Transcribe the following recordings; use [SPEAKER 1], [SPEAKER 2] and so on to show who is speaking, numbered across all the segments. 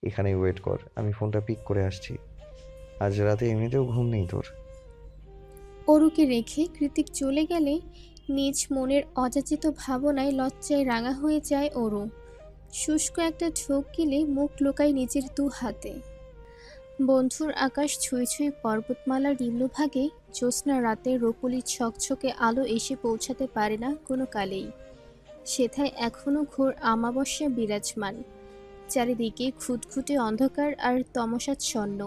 [SPEAKER 1] এখানেই ওয়েট কর, আমি ফোনটা পিক করে আসছি। আজ রাতে এমনিতেও ঘুম নেই তোর।
[SPEAKER 2] অরুকে রেখে কৃতিক চলে গেলে নিজ মনের অযাচিত ভাবনায় লজ্জায় রাঙা হয়ে যায় অরু। শুষ্ক একটা ঢোক গিলে মুখ লুকায় নিজের দু হাতে। বন্ধুর আকাশ ছুঁই ছুঁই পর্বতমালার নিম্নভাগে জ্যোৎস্না রাতের রোপলি ছকছকে আলো এসে পৌঁছাতে পারে না কোনো কালেই। সেথায় এখনো ঘোর আমাবস্যা বিরাজমান। চারিদিকে খুঁতখুঁটে অন্ধকার আর তমসাচ্ছন্ন।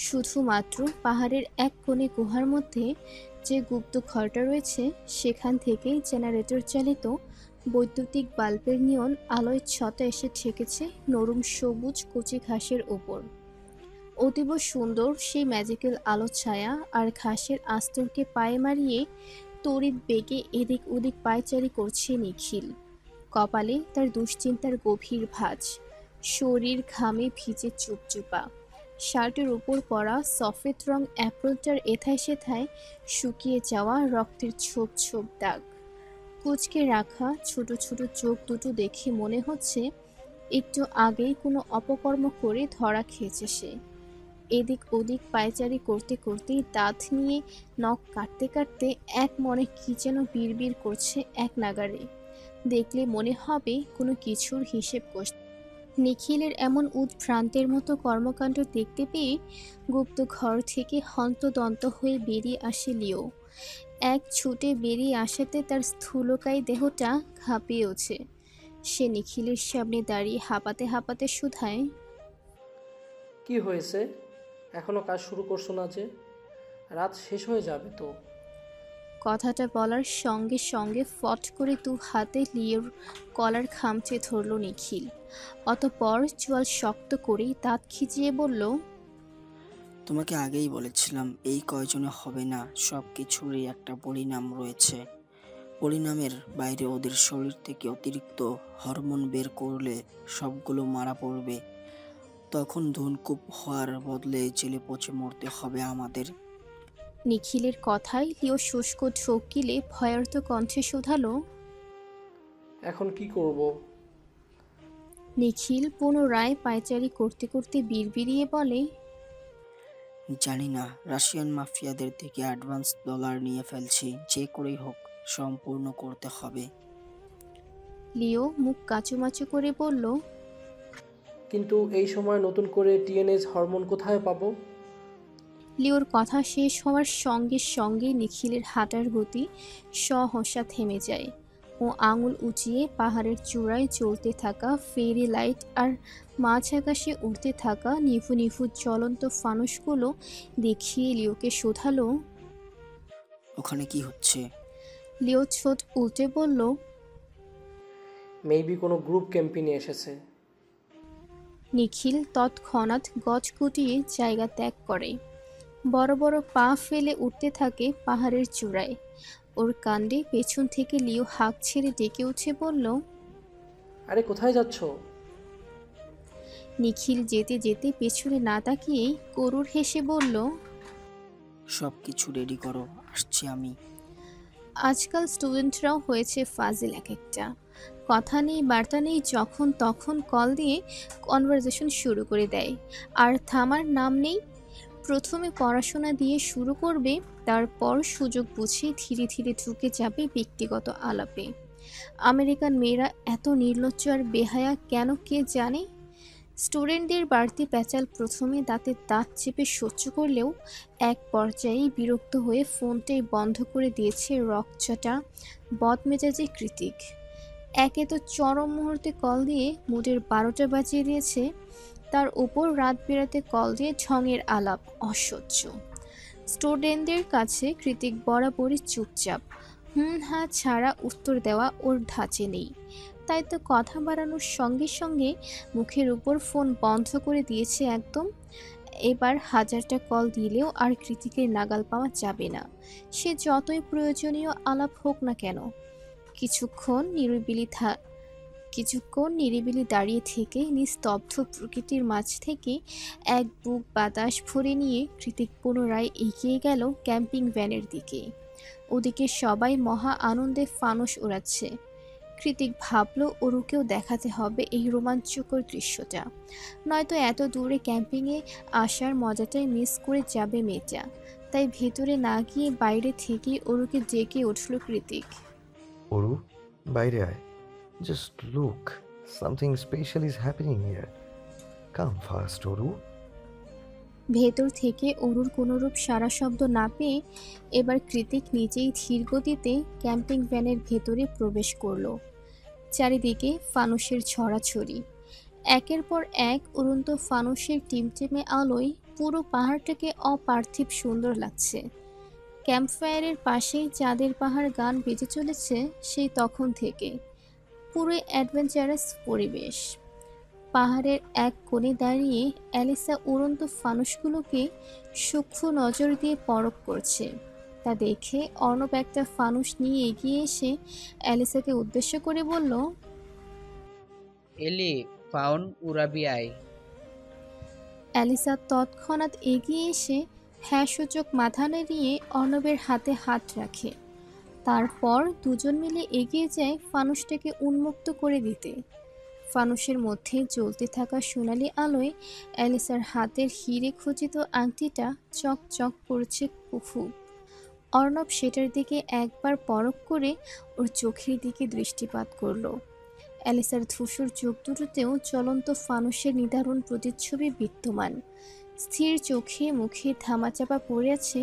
[SPEAKER 2] শুধুমাত্র পাহাড়ের এক কোণে গুহার মধ্যে যে গুপ্ত ঘরটা রয়েছে, সেখান থেকে জেনারেটর চালিত বৈদ্যুতিক বাল্বের নিয়ন আলোয় ছটা এসে ঠেকেছে নরম সবুজ কচি ঘাসের ওপর। অতীব সুন্দর সেই ম্যাজিক্যাল আলো ছায়া আর ঘাসের আস্তরকে পায়ে মারিয়ে তড়িৎ বেগে এদিক ওদিক পায়চারি করছে নিখিল। কপালে তার দুশ্চিন্তার গভীর ভাঁজ। শরীর ঘামে ভিজে চুপচুপা। শার্টের উপর পরা সফেদ রং অ্যাপ্রোনটার এথায় সেথায় শুকিয়ে যাওয়া রক্তের ছোপ ছোপ দাগ। কুঁচকে রাখা ছোট ছোট চোখ দুটো দেখে মনে হচ্ছে একটু আগেই কোনো অপকর্ম করে ধরা খেয়েছে সে। এদিক ওদিক পায়চারি করতে করতেই দাঁত নিয়ে নখ কাটতে কাটতে এক মনে কি যেন বিড়বিড় করছে এক নাগাড়ে। দেখলে মনে হবে কোনো কিছুর হিসেব কষছে। নিখিলের এমন উদ্ভ্রান্তের মতো কর্মকাণ্ড দেখতে পেয়ে গুপ্ত ঘর থেকে হন্তদন্ত হয়ে বেরিয়ে আসে লিও। এক ছুটে বেরিয়ে আসাতে তার স্থূলকায় দেহটা কাঁপিয়ে ওঠে। সে নিখিলের সামনে দাঁড়িয়ে হাঁপাতে হাঁপাতে শুধায়,
[SPEAKER 3] কি হয়েছে? এখনো কাজ শুরু করছো না যে? রাত শেষ হয়ে যাবে তো।
[SPEAKER 2] কথাটা বলার সঙ্গে সঙ্গে ফট করে দু হাতে লিওর কলার খামচে ধরল নিখিল। অতঃপর চোয়াল শক্ত করে দাঁত খিচিয়ে বলল,
[SPEAKER 4] তোমাকে আগেই বলেছিলাম এই কয়জনে হবে না, সব কিছুরই একটা পরিণাম রয়েছে। পরিণামের বাইরে ওদের শরীর থেকে অতিরিক্ত হরমোন বের করলে সবগুলো মারা পড়বে। তখন ধূমকূপ হওয়ার বদলে জেলে পচে মরতে হবে আমাদের।
[SPEAKER 2] নিখিলের কথায় লিও শুষ্ক ঢোক গিলে ভয়ার্ত কণ্ঠে শুধালো।
[SPEAKER 3] এখন কি করব?
[SPEAKER 2] নিখিল পুনরায় পায়চারি করতে করতে বিড়বিড়িয়ে বলে,
[SPEAKER 4] জানি না, রাশিয়ান মাফিয়াদের থেকে অ্যাডভান্স ডলার নিয়ে ফেলছি, যে করেই হোক সম্পূর্ণ করতে হবে।
[SPEAKER 2] লিও মুখ কাচুমাচু করে বলল,
[SPEAKER 3] কিন্তু এই সময় নতুন করে টিএনএস হরমোন কোথায় পাবো?
[SPEAKER 2] লিওর কথা শেষ হওয়ার সঙ্গে সঙ্গে নিখিলের হাঁটার গতি সহসা থেমে যায়। ও আঙুল উঁচিয়ে পাহাড়ের চূড়ায় চলতে থাকা ফেরি লাইট আর মাঝ আকাশে উড়তে থাকা নিভু নিভু জ্বলন্ত ফানুসগুলো দেখিয়ে লিওকে শোধালো।
[SPEAKER 4] ওখানে কি হচ্ছে?
[SPEAKER 2] লিও ছোট উল্টে বলল,
[SPEAKER 3] মেবি কোনো গ্রুপ ক্যাম্পেইনে এসেছে।
[SPEAKER 2] নিখিল তৎক্ষণাৎ গজ গুটিয়ে জায়গা ত্যাগ করে। বড় বড় পা ফেলে উঠতে থাকে পাহাড়ের চূড়ায়। ওর কাণ্ডে পেছন থেকে লিও হাঁক ছেড়ে ডেকে উঠে বলল।
[SPEAKER 3] আরে কোথায় যাচ্ছ?
[SPEAKER 2] নিখিল যেতে যেতে পেছনে না তাকিয়েই করুর হেসে বলল,
[SPEAKER 4] সব কিছু রেডি করো, আসছি আমি।
[SPEAKER 2] আজকাল স্টুডেন্টরাও হয়েছে ফাজিল এক একটা। কথা নেই বার্তা নেই, যখন তখন কল দিয়ে কনভারসেশন শুরু করে দেয়। আর থামার নাম নেই। প্রথমে পড়াশোনা দিয়ে শুরু করবে, তারপর সুযোগ বুঝে ধীরে ধীরে ঢুকে যাবে ব্যক্তিগত আলাপে। আমেরিকান মেয়েরা এত নির্লজ্জ আর বেহায়া কেন কে জানে। স্টুডেন্টদের বাড়তি প্যাচাল প্রথমে দাঁতে দাঁত চেপে সহ্য করলেও এক পর্যায়ে বিরক্ত হয়ে ফোনটাই বন্ধ করে দিয়েছে রকচটা বদমেজাজি কৃতিক। একে তো চরম মুহূর্তে কল দিয়ে মুডের 12টা বাজিয়ে দিয়েছে, তার উপর রাত বেরাতে কল দিয়ে ঢঙের আলাপ, অসহ্য। স্টুডেন্টদের কাছে কৃতিক বরাবরই চুপচাপ, হুম হ্যাঁ ছাড়া উত্তর দেওয়া ওর ধাঁচে নেই। তাই তো কথা বাড়ানোর সঙ্গে সঙ্গে মুখের উপর ফোন বন্ধ করে দিয়েছে একদম। এবার হাজারটা কল দিলেও আর কৃতিকের নাগাল পাওয়া যাবে না, সে যতই প্রয়োজনীয় আলাপ হোক না কেন। কিছুক্ষণ নিরিবিলি কিছুক্ষণ নিরিবিলি দাঁড়িয়ে থেকে নিস্তব্ধ প্রকৃতির মাঝ থেকে এক বুক বাতাস ভরে নিয়ে কৃতিক পুনরায় এগিয়ে গেল ক্যাম্পিং ভ্যানের দিকে। ওদিকে সবাই মহা আনন্দে ফানুস ওড়াচ্ছে। কৃতিক ভাবলো অরুকেও দেখাতে হবে এই রোমাঞ্চকর দৃশ্যটা, নয়তো এত দূরে ক্যাম্পিংয়ে আসার মজাটাই মিস করে যাবে মেয়েটা। তাই ভেতরে না গিয়ে বাইরে থেকেই অরুকে ডেকে উঠল কৃতিক।
[SPEAKER 1] অরু, বাইরে আয়। Just look, something special is happening here. Come fast Aru.
[SPEAKER 2] ভেতর থেকে অরুর কোনোরূপ সাড়া শব্দ না পেয়ে এবার কৃতিক নিজেই ধীর গতিতে ক্যাম্পিং ভ্যানের ভেতরে প্রবেশ করলো। চারিদিকে ফানুসের ছড়াছড়ি, একের পর এক উড়ন্ত ফানুসের টিমটিমে আলোয় পুরো পাহাড়টাকে অপার্থিব সুন্দর লাগছে। ক্যাম্পফায়ারের পাশেই চাঁদের পাহাড় গান বেজে চলেছে সেই তখন থেকে। পুরো অ্যাডভেঞ্চারাস পরিবেশ। পাহাড়ের এক কোণে দাঁড়িয়ে অ্যালিসা উড়ন্ত ফানুসগুলোকে সূক্ষ্ম নজর দিয়ে পরখ করছে। তা দেখে অর্ণব একটা ফানুস নিয়ে এগিয়ে এসে অ্যালিসাকে উদ্দেশ্য করে বলল,
[SPEAKER 5] এলি ফাউন উড়াবি আই।
[SPEAKER 2] অ্যালিসা তৎক্ষণাৎ এগিয়ে এসে হ্যাঁ সূচক মাথা নেড়িয়ে অর্ণবের হাতে হাত রাখে। তারপর দুজন মিলে এগিয়ে যায় ফানুসটাকে উন্মুক্ত করে দিতে। ফানুসের মধ্যে জ্বলতে থাকা সোনালি আলোয় অ্যালিসার হাতের হিরে খচিত আংটিটা চকচক করছে খুব। অর্ণব সেটার দিকে একবার পরখ করে ওর চোখের দিকে দৃষ্টিপাত করল। অ্যালিসার ধূসর চোখ দুটোতেও চলন্ত ফানুসের নিদারুণ প্রতিচ্ছবি বিদ্যমান। স্থির চোখে মুখে ধামাচাপা পড়ে আছে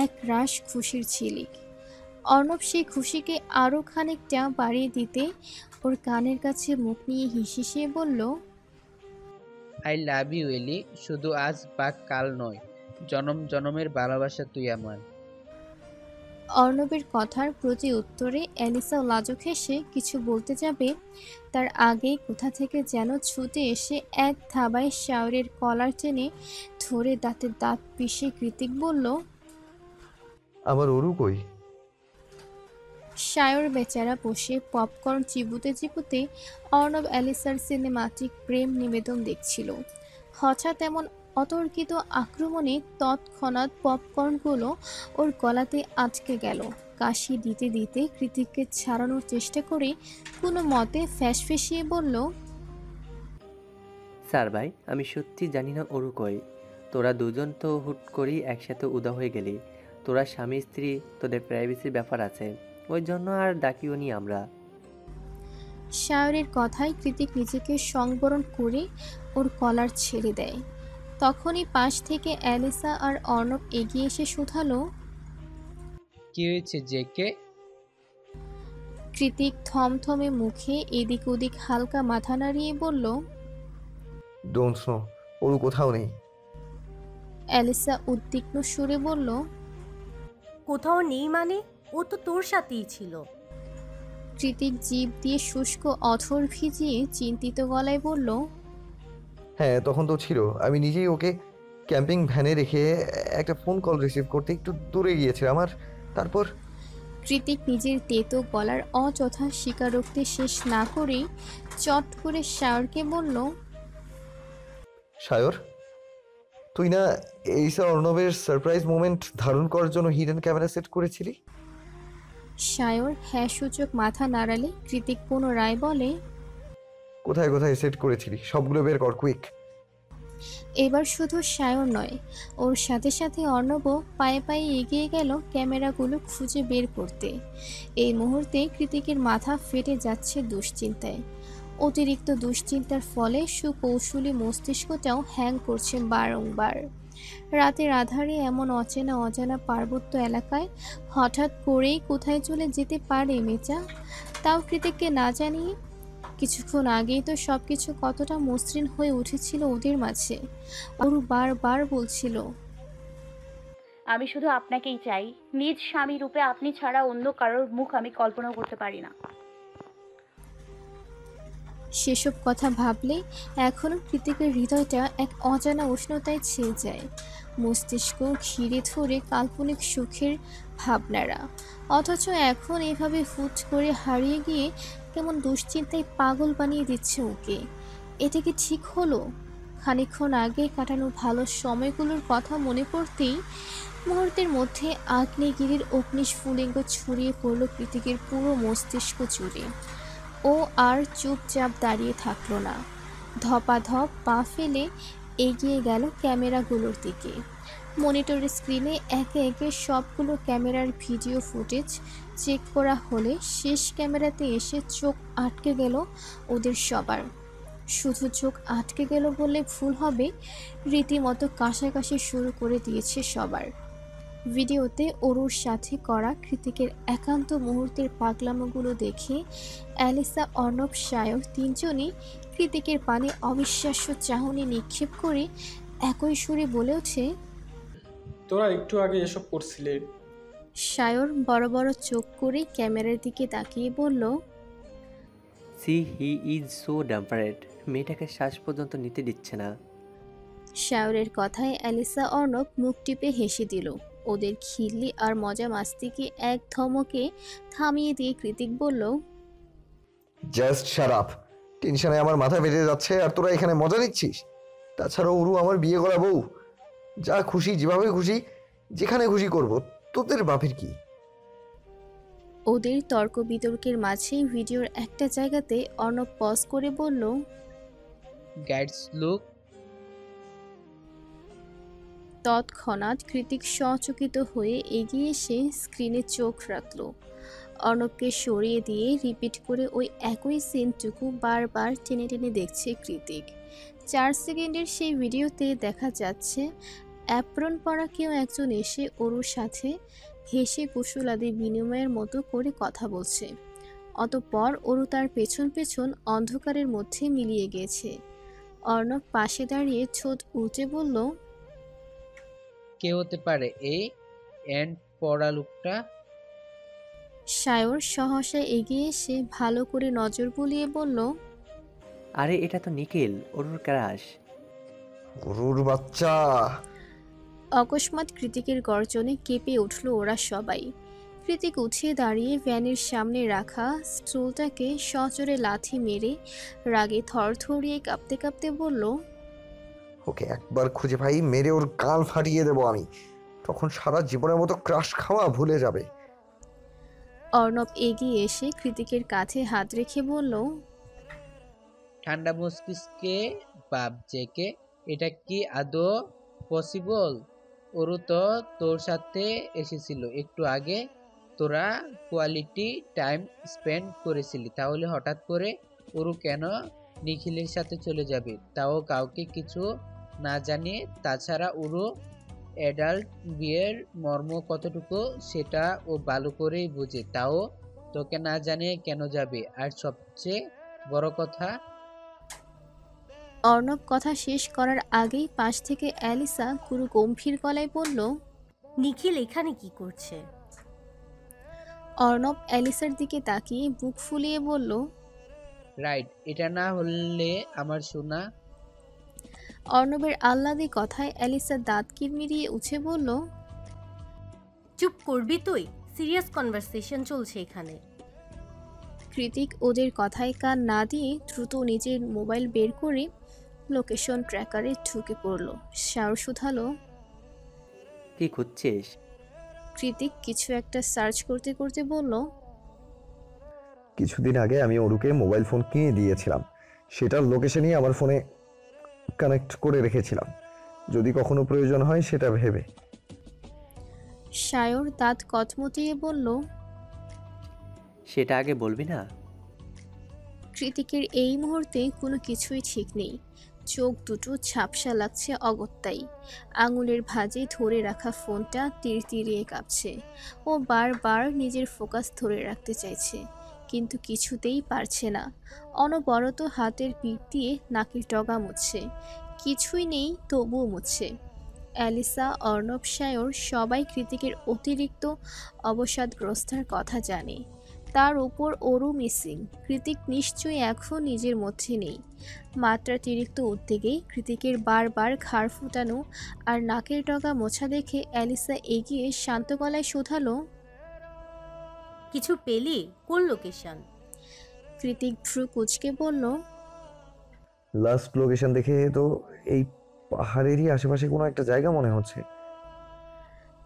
[SPEAKER 2] এক রাশ খুশির ঝিলিক। অর্ণব সেই খুশিকে আরও খানিকটা বাড়িয়ে দিতে ওর কানের কাছে মুখ নিয়ে হিসিয়ে বলল,
[SPEAKER 5] আই লাভ ইউ এলি, শুধু আজ বা কাল নয়, জনম জনমের ভালোবাসা তুই আমার।
[SPEAKER 2] অর্ণবের কথার প্রতি উত্তরে অ্যালিসা লাজুক হেসে কিছু বলতে যাবে, তার আগেই কোথা থেকে যেন ছুটে এসে এক থাবায় শাওরের কলার টেনে ধরে দাঁতে দাঁত পিষে কৃতিক বলল,
[SPEAKER 1] আমার অরু কই?
[SPEAKER 2] শায়র বেচারা বসে পপকর্ন চিবুতে চিবুতে অর্ণব অ্যালিসার সিনেমাটিক প্রেম নিবেদন দেখছিল। হঠাৎ এমন অতর্কিত আক্রমণে তৎক্ষণাৎ পপকর্নগুলো ওর গলাতে আটকে গেল। কাশি দিতে দিতে কৃতিককে ছাড়ানোর চেষ্টা করে কোনো মতে ফ্যাসফেসিয়ে বলল,
[SPEAKER 6] স্যার ভাই, আমি সত্যি জানি না অরু কই। তোরা দুজন তো হুট করেই একসাথে উদা হয়ে গেলি। তোরা স্বামী স্ত্রী, তোদের প্রাইভেসির ব্যাপার আছে, ওই জন্য আর ডাকিও নি আমরা।
[SPEAKER 2] শায়রের কথায় কৃতিক নিজেকে সংবরণ করে ওর কলার ছেড়ে দেয়। তখনই পাশ থেকে অ্যালিসা আর অর্ণব এগিয়ে এসে শুধালো।
[SPEAKER 5] কি হয়েছে জেকে?
[SPEAKER 2] কৃতিক থমথমে মুখে এদিক ওদিক হালকা মাথা নাড়িয়ে বলল,
[SPEAKER 1] ডোন্ট নো, অরু কোথাও নেই।
[SPEAKER 2] অ্যালিসা উদ্বিগ্ন সুরে বলল,
[SPEAKER 7] কোথাও নেই মানে? ও তো তোর সাথেই ছিল।
[SPEAKER 2] কৃতিক জিভ দিয়ে শুষ্ক অথর ভিজিয়ে চিন্তিত গলায় বলল,
[SPEAKER 1] হ্যাঁ, তখন তো ছিল। আমি নিজেই ওকে ক্যাম্পিং ভ্যানে রেখে একটা ফোন কল রিসিভ করতে একটু দূরে গিয়েছিলাম, আর তারপর
[SPEAKER 2] কৃতিক নিজের তেতো গলার অযথা স্বীকারোক্তি শেষ না করেই চট করে শায়রকে বলল,
[SPEAKER 1] শায়র, তুই না এইসা অর্ণবের সারপ্রাইজ মোমেন্ট ধারণ করার জন্য হিডেন ক্যামেরা সেট করেছিলি?
[SPEAKER 2] শায়র হ্যাঁ সূচক মাথা নাড়ালে কৃতিক পুনরায় বলে,
[SPEAKER 1] কোথায় কোথায় সেট করেছিলি? সবগুলো বের কর, কুইক।
[SPEAKER 2] এবার শুধু শায়র নয়, ওর সাথে সাথে অর্ণবও পায়ে পায়ে এগিয়ে গেল ক্যামেরাগুলো খুঁজে বের করতে। এই মুহূর্তে কৃতিকের মাথা ফেটে যাচ্ছে দুশ্চিন্তায়। অতিরিক্ত দুশ্চিন্তার ফলে সুকৌশলী মস্তিষ্কটাও হ্যাং করছে বারংবার। রাতের আধারে এমন অচেনা অজানা পার্বত্য এলাকায় হঠাৎ করেই কোথায় চলে যেতে পারে মেচা, তাও কৃতিককে না জানিয়ে। কিছুক্ষণ আগেই তো সবকিছু কতটা মসৃণ হয়ে উঠেছিল ওদের মাঝে। অরু বারবার বলছিল,
[SPEAKER 8] আমি শুধু আপনাকেই চাই, নিজ স্বামী রূপে আপনি ছাড়া অন্য কারোর মুখ আমি কল্পনাও করতে পারি না।
[SPEAKER 2] সেসব কথা ভাবলে এখনও কৃতিকের হৃদয়টা এক অজানা উষ্ণতায় ছেয়ে যায়। মস্তিষ্ক ঘিরে ধরে কাল্পনিক সুখের ভাবনারা, অথচ এখন এভাবে হুট করে হারিয়ে গিয়ে কেমন দুশ্চিন্তায় পাগল বানিয়ে দিচ্ছে ওকে। এটা কি ঠিক হলো? খানিকক্ষণ আগে কাটানো ভালো সময়গুলোর কথা মনে পড়তেই মুহূর্তের মধ্যে আগ্নেয়গিরির অগ্নিস্ফুলিঙ্গ ছড়িয়ে পড়ল কৃতিকের পুরো মস্তিষ্ক জুড়ে। ও আর চুপচাপ দাঁড়িয়ে থাকলো না, ধপাধপ পা ফেলে এগিয়ে গেল ক্যামেরাগুলোর দিকে। মনিটরের স্ক্রিনে একে একে সবগুলো ক্যামেরার ভিডিও ফুটেজ চেক করা হলে শেষ ক্যামেরাতে এসে চোখ আটকে গেল ওদের সবার। শুধু চোখ আটকে গেল বললে ভুল হবে, রীতিমতো কাশাকাশি শুরু করে দিয়েছে সবার। ভিডিওতে অরুর সাথে করা কৃতিকের একান্ত মুহূর্তের পাগলামোগুলো দেখে অ্যালিসা, অর্ণব, সায়র তিনজনই কৃতিকের পানে অবিশ্বাস্য চাহনি নিক্ষেপ করে একই সুরে বলে ওঠে,
[SPEAKER 9] তোরা একটু আগে এসব করছিলে।
[SPEAKER 2] সায়র বড় বড় চোখ করে ক্যামেরার দিকে তাকিয়ে বলল,
[SPEAKER 6] হি ইজ সো ড্যাম্পারেড, মেয়েটাকে শ্বাস পর্যন্ত নিতে দিচ্ছে না।
[SPEAKER 2] সায়রের কথায় অ্যালিসা, অর্ণব মুখ টিপে হেসে দিল। ওদের খিল্লি আর মজা মাস্তিকে এক ধমকে থামিয়ে দিয়ে কৃতিক বলল,
[SPEAKER 1] জাস্ট শাট আপ। টেনশনে আমার মাথা ফেটে যাচ্ছে আর তোরা এখানে মজা নিচ্ছিস। তাছাড়া ওরু আমার বিয়ে করা বউ, যা খুশি যেভাবে খুশি যেখানে খুশি করব, তোদের বাপের কি?
[SPEAKER 2] ওদের তর্ক বিতর্কের মাঝেই ভিডিওর একটা জায়গাতে অর্ণব পজ করে বলল,
[SPEAKER 5] গাইডস লুক।
[SPEAKER 2] তৎক্ষণাৎ কৃতিক সচকিত হয়ে এগিয়ে এসে স্ক্রিনে চোখ রাখল। অর্ণবকে সরিয়ে দিয়ে রিপিট করে ওই একই সিনটুকু বারবার টেনে টেনে দেখছে কৃতিক। 4 সেকেন্ডের সেই ভিডিওতে দেখা যাচ্ছে অ্যাপ্রন পরা কেউ একজন এসে অরুর সাথে হেসে কুশলাদি বিনিময়ের মতো করে কথা বলছে। অতঃপর অরু তার পেছন পেছন অন্ধকারের মধ্যে মিলিয়ে গেছে। অর্ণব পাশে দাঁড়িয়ে ঠোঁট উল্টে বলল,
[SPEAKER 5] কে হতে পারে এই এন্ড পড়া লোকটা?
[SPEAKER 2] সায়র সহসা এগিয়ে এসে ভালো করে নজর বুলিয়ে বলল,
[SPEAKER 6] আরে এটা তো নিখিল, ওর ক্রাশ।
[SPEAKER 1] গরুর বাচ্চা!
[SPEAKER 2] অকস্মাৎ কৃতিকের গর্জনে কেঁপে উঠল ওরা সবাই। কৃতিক উঠে দাঁড়িয়ে ভ্যানের সামনে রাখা স্টুলটাকে সজোরে লাথি মেরে রাগে থরথরিয়ে কাঁপতে কাঁপতে বলল,
[SPEAKER 1] ওকে একবার খুঁজে পাই, মেরে ওর গাল ফাটিয়ে দেবো আমি। তখন সারা জীবনের মতো ক্রাশ খাওয়া ভুলে যাবে।
[SPEAKER 2] অর্ণব এগিয়ে এসে কৃতিকের কাঁধে হাত রেখে বলল,
[SPEAKER 5] ঠান্ডা মস্তিষ্কে বাপ জেকে, এটা কি আদৌ পসিবল? ওরু তো তোর সাথে এসেছিল একটু আগে, তোরা কোয়ালিটি টাইম স্পেন্ড করেছিলি, তাহলে হঠাৎ করে ওরু কেন নিখিলের সাথে চলে যাবে, তাও কাউকে কিছু না জানিয়ে? তাছাড়া ওরু অ্যাডাল্ট বিয়ের মর্ম কতটুকু সেটা ও ভালো করেই বুঝে, তাও তোকে না জানিয়ে কেন যাবে? আর সবচেয়ে বড় কথা,
[SPEAKER 2] অর্ণব কথা শেষ করার আগেই পাশ থেকে অ্যালিসা পুরো গম্ভীর গলায় বলল,
[SPEAKER 7] নিখিল এখানে কি করছে?
[SPEAKER 2] অর্ণব অ্যালিসার দিকে তাকিয়ে বুক ফুলিয়ে বলল,
[SPEAKER 5] রাইট, এটা না হলে আমার সোনা।
[SPEAKER 2] অর্ণবের আহ্লাদী কথায় অ্যালিসা দাঁত কিরমিরিয়ে উঠে বলল,
[SPEAKER 7] চুপ করবি তুই? সিরিয়াস কনভারসেশন চলছে এখানে।
[SPEAKER 2] কৃতিক ওদের কথায় কান না দিয়ে দ্রুত নিজের মোবাইল বের করে লোকেশন ট্র্যাকারে ঢুকে পড়ল। সাহস শুধালো,
[SPEAKER 6] কি খুঁজছিস?
[SPEAKER 2] কৃতিক কিছু একটা সার্চ করতে করতে বলল,
[SPEAKER 1] কিছুদিন আগে আমি ওরুকে মোবাইল ফোন কিনে দিয়েছিলাম, সেটার লোকেশনই আমার ফোনে কানেক্ট করে রেখেছিলাম, যদি কখনো প্রয়োজন হয় সেটা ভেবে।
[SPEAKER 2] সায়র দাঁত কটমটিয়ে বলল,
[SPEAKER 6] সেটা আগে বলবি না?
[SPEAKER 2] কৃতিকের এই মুহূর্তে কোনো কিছুই ঠিক নেই। চোখ দুটো ঝাপসা লাগছে অগত্যাই। আঙুলের ভাঁজে ধরে রাখা ফোনটা তিড়তিড়িয়ে কাঁপছে। ও বারবার নিজের ফোকাস ধরে রাখতে চাইছে, কিন্তু কিছুতেই পারছে না। অনবরত হাতের পিঠ দিয়ে নাকের ডগা মুছছে, কিছুই নেই তবুও মুছছে। অ্যালিসা, অর্ণব, সায়র সবাই কৃতিকের অতিরিক্ত অবসাদগ্রস্তার কথা জানে। তার উপর অরু মিসিং। কৃতিক নিশ্চয়ই এখন নিজের মধ্যে নেই। মাত্রাতিরিক্ত উদ্বেগে কৃতিকের বারবার ঘাড় ফুটানো আর নাকের ডগা মোছা দেখে অ্যালিসা এগিয়ে শান্ত গলায় শোধালো,
[SPEAKER 7] কিছু পেলি? কোন লোকেশন?
[SPEAKER 2] কৃতিক ভ্রু কুঁচকে বলল,
[SPEAKER 1] লাস্ট লোকেশন দেখে তো এই পাহাড়েরই আশেপাশে কোনো একটা জায়গা মনে হচ্ছে।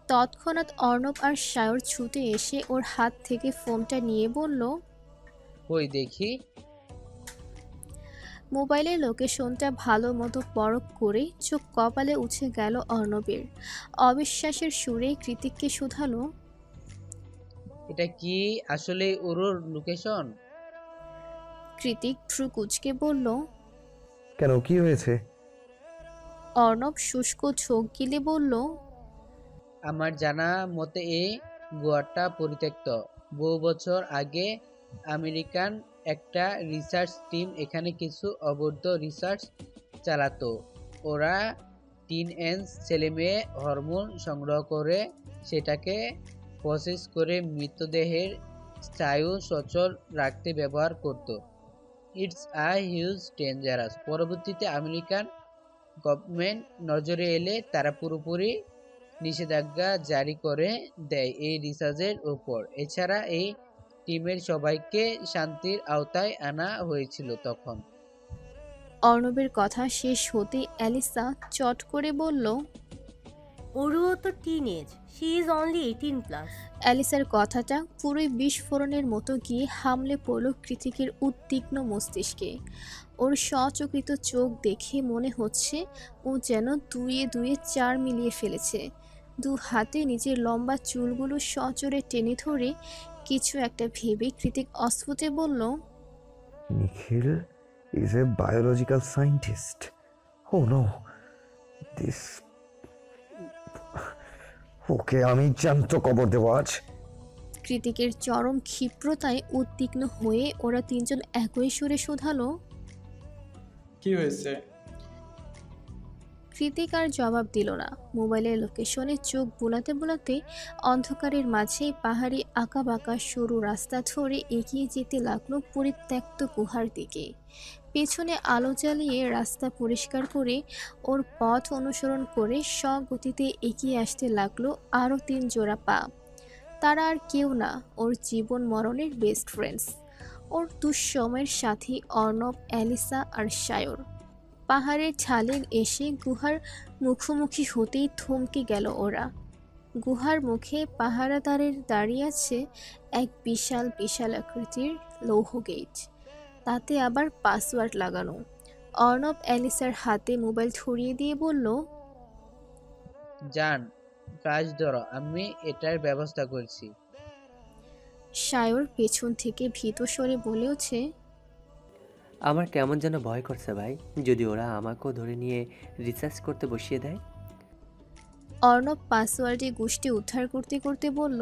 [SPEAKER 2] তৎক্ষণাৎ অর্ণব আর সায়র ছুটে এসে ওর হাত থেকে ফোনটা নিয়ে বলল,
[SPEAKER 5] কই দেখি।
[SPEAKER 2] মোবাইলের লোকেশনটা ভালো মতো পরখ করে চোখ কপালে উঠে গেল অর্ণবের। অবিশ্বাসের সুরে কৃতিককে শুধালো,
[SPEAKER 5] এটা কি আসলে ওরুর লোকেশন?
[SPEAKER 2] কৃতিক ভ্রু কুঁচকে বলল।
[SPEAKER 1] কেন, কি হয়েছে?
[SPEAKER 2] অর্ণব শুষ্ক ঝোঁক গিলে বলল,
[SPEAKER 5] আমার জানা মতে এই গোয়াটা পরিত্যক্ত। বহু বছর আগে আমেরিকান একটা রিসার্চ টিম এখানে কিছু অবৈধ রিসার্চ চালাতো। ওরা টিনএজ ছেলেমেয়ে হরমোন সংগ্রহ করে সেটাকে প্রসেস করে মৃতদেহের স্নায়ু সচল রাখতে ব্যবহার করত। It's a huge dangerous. পরবর্তীতে আমেরিকান গভর্নমেন্ট নজরে এলে তারা পুরোপুরি নিষেধাজ্ঞা জারি করে দেয় এই রিসার্চের উপর। এছাড়া এই টিমের সবাইকে শান্তির আওতায় আনা হয়েছিল তখন।
[SPEAKER 2] অর্ণবের কথা শেষ হতেই অ্যালিসা চট করে বলল।
[SPEAKER 7] ওরুও তো টিনেজ, শি ইজ অনলি 18+।
[SPEAKER 2] অ্যালিসার কথাটা পুরোই বিস্ফোরণের মতো গিয়ে হামলে পড়ল কৃতিকের উদ্বিগ্ন মস্তিষ্কে। ওর সচকিত চোখ দেখে মনে হচ্ছে ও যেন দুয়ে দুয়ে 4 মিলিয়ে ফেলেছে। দু হাতে নিজের লম্বা চুলগুলো সজোরে টেনে ধরে কিছু একটা ভেবে কৃতিক অস্ফুটে বলল,
[SPEAKER 1] নিখিল is a biological scientist. Oh no, this... ওকে আমি জ্যান্ত কবর দেবো আজ।
[SPEAKER 2] কৃতিকের চরম ক্ষিপ্রতায় উদ্বিগ্ন হয়ে ওরা তিনজন একই সুরে শোধালো।
[SPEAKER 9] কি হয়েছে?
[SPEAKER 2] কৃতিক আর জবাব দিল না। মোবাইলের লোকেশনে চোখ বোলাতে বোলাতে অন্ধকারের মাঝেই পাহাড়ি আঁকাবাঁকা সরু রাস্তা ধরে এগিয়ে যেতে লাগলো পরিত্যক্ত গুহার দিকে। পেছনে আলো জ্বালিয়ে রাস্তা পরিষ্কার করে ওর পথ অনুসরণ করে স্বগতিতে এগিয়ে আসতে লাগলো আরও 3 জোড়া পা। তারা আর কেউ না, ওর জীবন মরণের বেস্ট ফ্রেন্ডস, ওর দুঃসময়ের সাথী অর্ণব, অ্যালিসা আর সায়র। পাহাড়ের ঢালে এসে গুহার মুখোমুখি হতেই থমকে গেল ওরা। গুহার মুখে পাহারাদারের দাঁড়িয়ে আছে এক বিশাল বিশাল আকৃতির লৌহ গেট, তাতে আবার পাসওয়ার্ড লাগানো। অর্ণব অ্যালিসার হাতে মোবাইল ধরিয়ে দিয়ে বলল,
[SPEAKER 5] যান, কাজ ধরো, আমি এটার ব্যবস্থা করছি।
[SPEAKER 2] সায়র পেছন থেকে ভীত স্বরে বলেওছে,
[SPEAKER 6] আমার কেমন যেন ভয় করছে ভাই, যদি ওরা আমাকেও ধরে নিয়ে রিসার্চ করতে বসিয়ে দেয়।
[SPEAKER 2] অর্ণব পাসওয়ার্ডে গোষ্ঠী উদ্ধার করতে করতে বলল,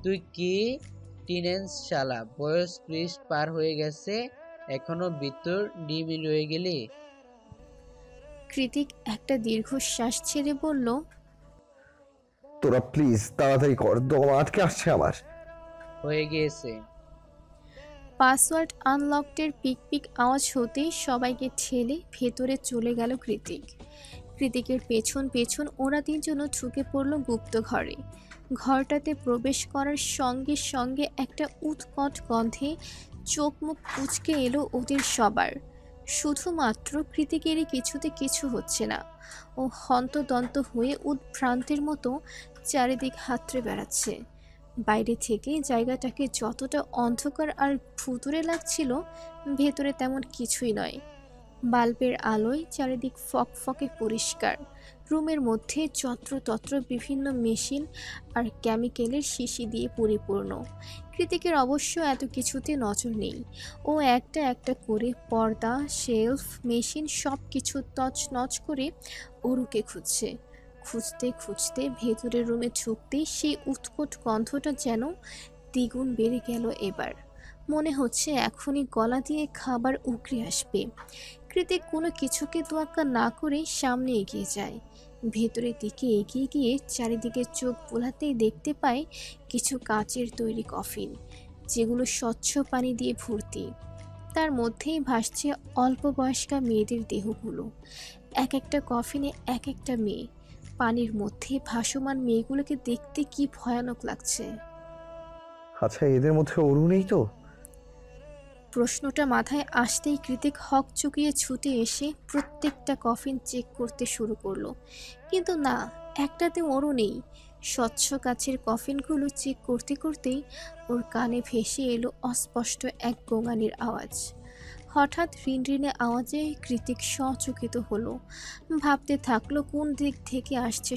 [SPEAKER 5] তুই কি টিনেজ শালা, বয়স 20 পার হয়ে গেছে, এখনো ভিতর ডিমি রয়ে গেলি?
[SPEAKER 2] কৃতিক একটা দীর্ঘশ্বাস ছেড়ে বলল,
[SPEAKER 1] তোরা প্লিজ তাড়াতাড়ি কর, দম আটকে আসছে আমার।
[SPEAKER 5] হয়ে গিয়েছে।
[SPEAKER 2] পাসওয়ার্ড আনলকটের পিক পিক আওয়াজ হতেই সবাইকে ঠেলে ভেতরে চলে গেল কৃতিক। কৃতিকের পেছন পেছন ওরা তিনজনও ঢুকে পড়ল গুপ্ত ঘরে। ঘরটাতে প্রবেশ করার সঙ্গে সঙ্গে একটা উৎকট গন্ধে চোখ মুখ কুঁচকে এলো ওদের সবার। শুধুমাত্র কৃতিকেরই কিছুতে কিছু হচ্ছে না। ও হন্তদন্ত হয়ে উদ্ভ্রান্তের মতো চারিদিক হাতড়ে বেড়াচ্ছে। বাইরে থেকে জায়গাটাকে যতটা অন্ধকার আর ভুতুড়ে লাগছিল, ভেতরে তেমন কিছুই নয়। বাল্বের আলোয় চারিদিক ফকফকে পরিষ্কার। রুমের মধ্যে যত্রতত্র বিভিন্ন মেশিন আর কেমিক্যালের শিশি দিয়ে পরিপূর্ণ। কৃতিকের অবশ্য এত কিছুতে নজর নেই। ও একটা একটা করে পর্দা, শেলফ, মেশিন সব কিছু তছনছ করে অরুকে খুঁজছে। খুঁজতে খুঁজতে ভেতরের রুমে ঢুকতেই সেই উৎকট গন্ধটা যেন দ্বিগুণ বেড়ে গেল এবার। মনে হচ্ছে এখনই গলা দিয়ে খাবার উগরে আসবে। কৃতিক কোনো কিছুকে তোয়াক্কা না করে সামনে এগিয়ে যায়। ভেতরের দিকে এগিয়ে গিয়ে চারিদিকে চোখ বোলাতেই দেখতে পায় কিছু কাচের তৈরি কফিন, যেগুলো স্বচ্ছ পানি দিয়ে ভর্তি। তার মধ্যেই ভাসছে অল্প বয়স্কা মেয়েদের দেহগুলো। এক একটা কফিনে এক একটা মেয়ে। পানির মধ্যে ভাসমান মেয়েগুলোকে দেখতে কি ভয়ানক লাগছে।
[SPEAKER 1] আচ্ছা, এদের মধ্যে অরু নেই তো?
[SPEAKER 2] প্রশ্নটা মাথায় আসতেই কৃতিক হক চুকিয়ে ছুটে এসে প্রত্যেকটা কফিন চেক করতে শুরু করলো। কিন্তু না, একটাতে ওরও নেই। স্বচ্ছ কাচের কফিনগুলো চেক করতে করতেই ওর কানে ভেসে এলো অস্পষ্ট এক গোঙানির আওয়াজ। হঠাৎ রিনরিনে আওয়াজে কৃতিক সচকিত হলো। ভাবতে থাকলো কোন দিক থেকে আসছে